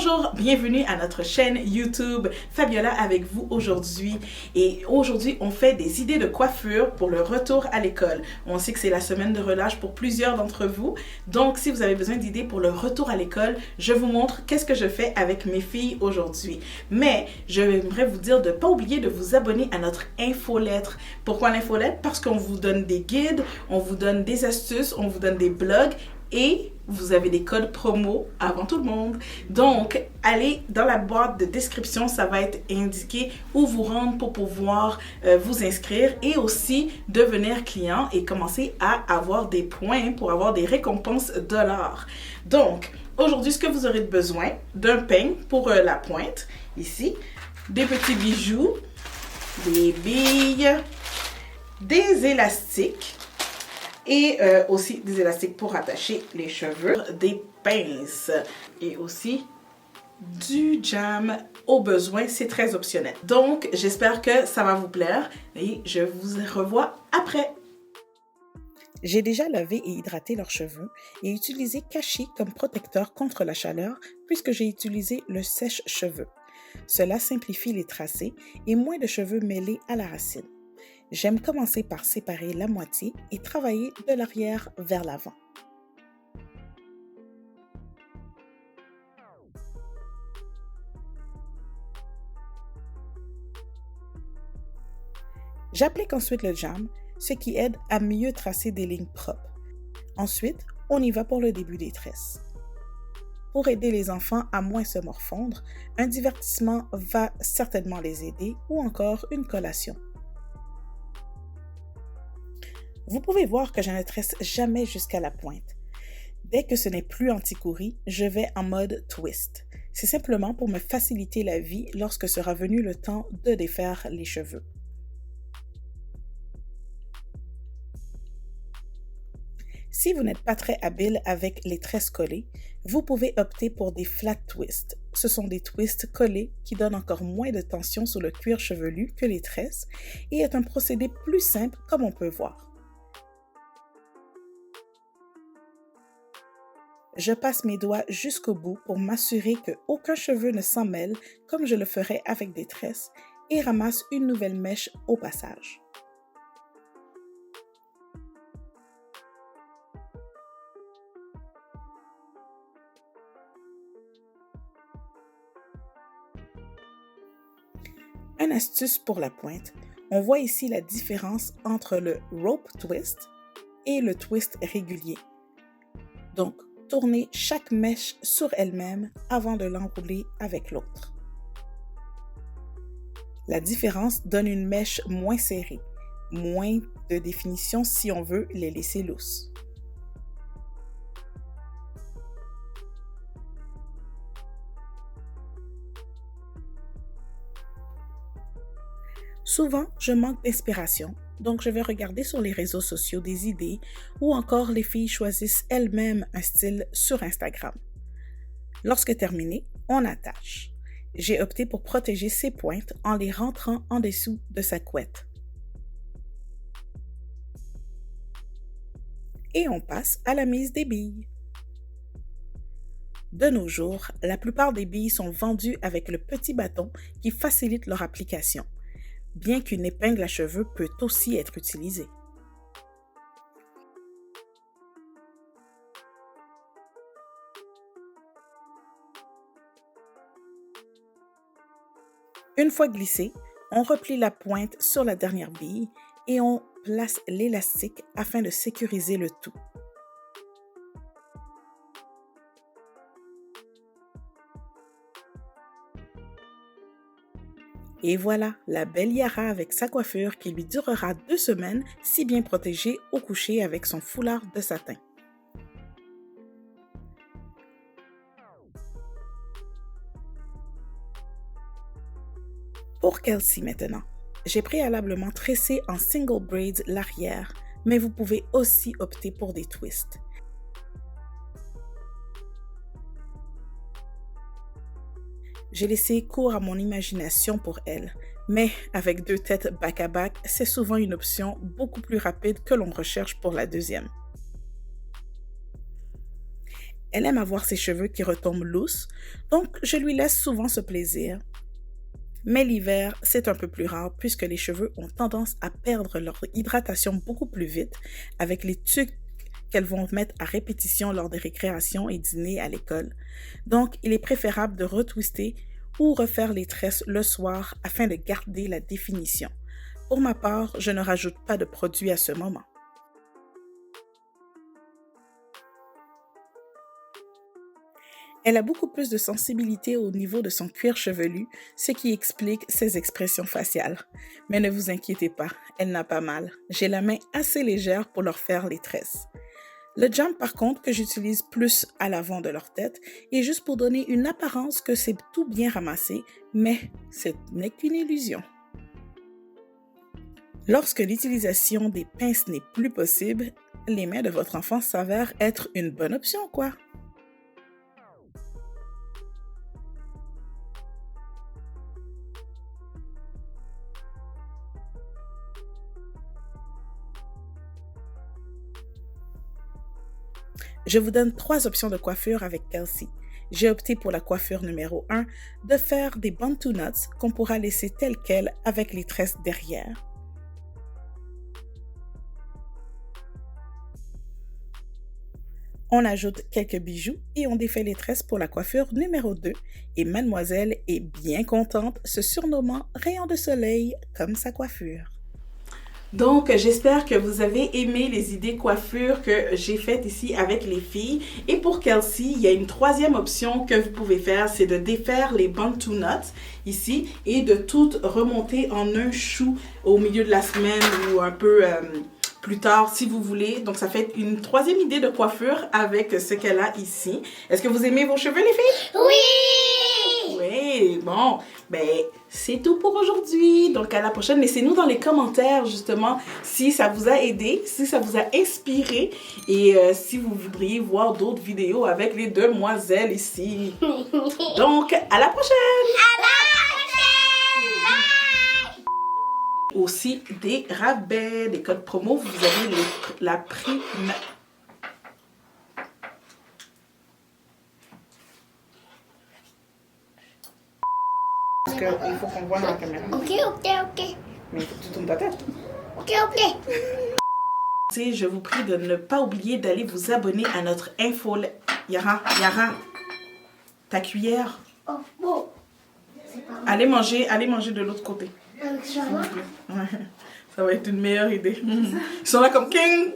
Bonjour, bienvenue à notre chaîne YouTube. Fabiola avec vous aujourd'hui. Et aujourd'hui, on fait des idées de coiffure pour le retour à l'école. On sait que c'est la semaine de relâche pour plusieurs d'entre vous. Donc, si vous avez besoin d'idées pour le retour à l'école, je vous montre qu'est-ce que je fais avec mes filles aujourd'hui. Mais, j'aimerais vous dire de ne pas oublier de vous abonner à notre infolettre. Pourquoi l'infolettre? Parce qu'on vous donne des guides, on vous donne des astuces, on vous donne des blogs et vous avez des codes promo avant tout le monde. Donc, allez dans la boîte de description, ça va être indiqué où vous rendre pour pouvoir vous inscrire et aussi devenir client et commencer à avoir des points pour avoir des récompenses dollars. Donc, aujourd'hui, ce que vous aurez besoin, d'un peigne pour la pointe, ici, des petits bijoux, des billes, des élastiques, et aussi des élastiques pour attacher les cheveux, des pinces et aussi du jam au besoin, c'est très optionnel. Donc, j'espère que ça va vous plaire et je vous revois après. J'ai déjà lavé et hydraté leurs cheveux et utilisé Kashi comme protecteur contre la chaleur puisque j'ai utilisé le sèche-cheveux. Cela simplifie les tracés et moins de cheveux mêlés à la racine. J'aime commencer par séparer la moitié et travailler de l'arrière vers l'avant. J'applique ensuite le jam, ce qui aide à mieux tracer des lignes propres. Ensuite, on y va pour le début des tresses. Pour aider les enfants à moins se morfondre, un divertissement va certainement les aider ou encore une collation. Vous pouvez voir que je ne tresse jamais jusqu'à la pointe. Dès que ce n'est plus anti-courri, je vais en mode twist. C'est simplement pour me faciliter la vie lorsque sera venu le temps de défaire les cheveux. Si vous n'êtes pas très habile avec les tresses collées, vous pouvez opter pour des flat twists. Ce sont des twists collés qui donnent encore moins de tension sur le cuir chevelu que les tresses et est un procédé plus simple comme on peut voir. Je passe mes doigts jusqu'au bout pour m'assurer qu'aucun cheveu ne s'en mêle comme je le ferais avec des tresses et ramasse une nouvelle mèche au passage. Une astuce pour la pointe, on voit ici la différence entre le rope twist et le twist régulier. Donc, tournez chaque mèche sur elle-même avant de l'enrouler avec l'autre. La différence donne une mèche moins serrée, moins de définition si on veut les laisser lousses. Souvent, je manque d'inspiration, donc je vais regarder sur les réseaux sociaux des idées ou encore les filles choisissent elles-mêmes un style sur Instagram. Lorsque terminé, on attache. J'ai opté pour protéger ses pointes en les rentrant en dessous de sa couette. Et on passe à la mise des billes. De nos jours, la plupart des billes sont vendues avec le petit bâton qui facilite leur application, bien qu'une épingle à cheveux peut aussi être utilisée. Une fois glissée, on replie la pointe sur la dernière bille et on place l'élastique afin de sécuriser le tout. Et voilà, la belle Yara avec sa coiffure qui lui durera 2 semaines, si bien protégée au coucher avec son foulard de satin. Pour Kelsey maintenant, j'ai préalablement tressé en single braids l'arrière, mais vous pouvez aussi opter pour des twists. J'ai laissé cours à mon imagination pour elle, mais avec 2 têtes back-à-back, c'est souvent une option beaucoup plus rapide que l'on recherche pour la deuxième. Elle aime avoir ses cheveux qui retombent lousses, donc je lui laisse souvent ce plaisir. Mais l'hiver, c'est un peu plus rare puisque les cheveux ont tendance à perdre leur hydratation beaucoup plus vite avec les tuques qu'elles vont mettre à répétition lors des récréations et dîners à l'école. Donc, il est préférable de retwister ou refaire les tresses le soir afin de garder la définition. Pour ma part, je ne rajoute pas de produit à ce moment. Elle a beaucoup plus de sensibilité au niveau de son cuir chevelu, ce qui explique ses expressions faciales. Mais ne vous inquiétez pas, elle n'a pas mal. J'ai la main assez légère pour leur faire les tresses. Le jam, par contre, que j'utilise plus à l'avant de leur tête, est juste pour donner une apparence que c'est tout bien ramassé, mais ce n'est qu'une illusion. Lorsque l'utilisation des pinces n'est plus possible, les mains de votre enfant s'avèrent être une bonne option, quoi. Je vous donne 3 options de coiffure avec Kelsey. J'ai opté pour la coiffure numéro 1, de faire des bantu knots qu'on pourra laisser telles quelles avec les tresses derrière. On ajoute quelques bijoux et on défait les tresses pour la coiffure numéro 2 et mademoiselle est bien contente, se surnommant Rayon de soleil comme sa coiffure. Donc, j'espère que vous avez aimé les idées coiffure que j'ai faites ici avec les filles. Et pour Kelsey, il y a une troisième option que vous pouvez faire, c'est de défaire les bantu knots ici et de tout remonter en un chou au milieu de la semaine ou un peu plus tard si vous voulez. Donc, ça fait une troisième idée de coiffure avec ce qu'elle a ici. Est-ce que vous aimez vos cheveux, les filles? Oui! Oui, bon, ben c'est tout pour aujourd'hui. Donc à la prochaine, laissez-nous dans les commentaires justement si ça vous a aidé, si ça vous a inspiré et si vous voudriez voir d'autres vidéos avec les demoiselles ici. Donc à la prochaine! À la prochaine! Aussi des rabais, des codes promo, vous avez la prime. Parce qu'il faut qu'on voit dans la caméra. Ok. Mais il faut que tu tournes ta tête. Ok. Je vous prie de ne pas oublier d'aller vous abonner à notre info. Yara, ta cuillère. Oh, bon. Allez manger de l'autre côté. Avec Charlotte? Ouais, ça va être une meilleure idée. Ils sont là comme king.